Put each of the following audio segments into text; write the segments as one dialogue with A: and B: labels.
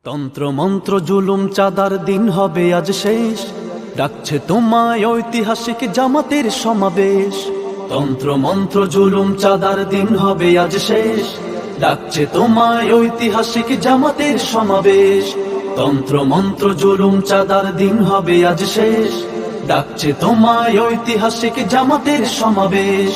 A: তন্ত্র মন্ত্র জুলুম চাঁদার দিন হবে আজ শেষ, ডাকছে তোমায় ঐতিহাসিক জামাতের সমাবেশ। তন্ত্র মন্ত্র জুলুম চাঁদার দিন হবে আজ শেষ, ডাকছে তোমায় ঐতিহাসিক জামাতের সমাবেশ। তন্ত্র মন্ত্র জুলুম চাঁদার দিন হবে আজ শেষ, ডাকছে তোমায় ঐতিহাসিক জামাতের সমাবেশ।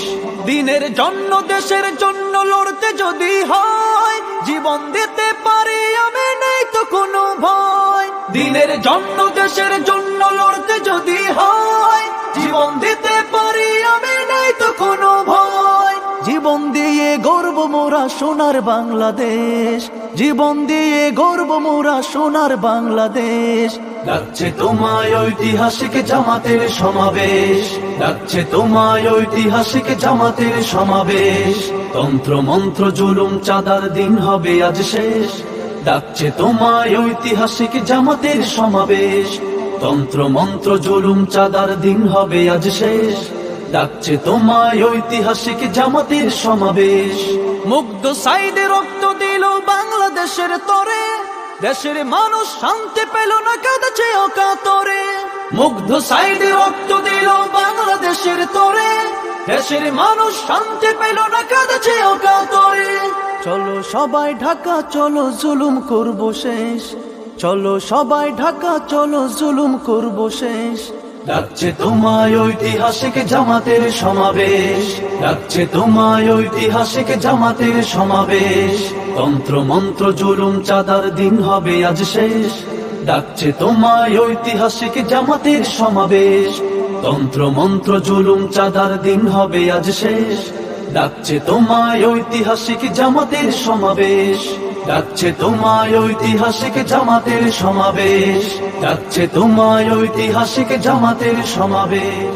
A: দিনের জন্য দেশের জন্য লড়তে যদি হয়, জীবন দিতে পারি আমি, নেই তো কোনো ভয়। দিনের জন্য দেশের জন্য লড়তে যদি হয়, জীবন দিতে পারি আমি, নেই তো কোনো ভয়। জীবন দিয়ে গর্ব মোরা সোনার বাংলাদেশ, জীবন দিয়ে গর্ব মোরা সোনার বাংলাদেশ। ডাকছে তোমায় ঐতিহাসিক জামাতের সমাবেশ, ডাকছে তোমায় ঐতিহাসিক জামাতের সমাবেশ। তন্ত্র মন্ত্র জুলুম চাঁদার দিন হবে আজ শেষ, ডাকছে তোমায় ঐতিহাসিক জামাতের সমাবেশ। তন্ত্র মন্ত্র জুলুম চাঁদার দিন হবে আজ শেষ, ডাকছে তোমায় ঐতিহাসিক জামাতের সমাবেশ। মুগ্ধ সাইদে রক্ত দিল বাংলাদেশের তরে, দেশের মানুষ শান্তি পেল না, কাঁদছে অকাতরে। মুগ্ধ সাইদে রক্ত দিল বাংলাদেশের তরে, দেশের মানুষ শান্তি পেল না, কাঁদছে অকাতরে। চলো সবাই ঢাকা, চলো জুলুম করব শেষ, চলো সবাই ঢাকা, চলো জুলুম করব শেষ। ডাকছে তোমায় ঐতিহাসিক জামাতের সমাবেশ, ডাকছে তোমায় ঐতিহাসিক জামাতের সমাবেশ। তন্ত্র মন্ত্র জুলুম চাঁদার দিন হবে আজ শেষ, ডাকছে তোমায় ঐতিহাসিক জামাতের সমাবেশ। তন্ত্র মন্ত্র জুলুম চাঁদার দিন হবে আজ শেষ, ডাকছে তোমায় ঐতিহাসিক জামাতের সমাবেশ। ডাকছে তোমায় ঐতিহাসিক জামাতের সমাবেশ, ডাকছে তোমায় ঐতিহাসিক জামাতের সমাবেশ।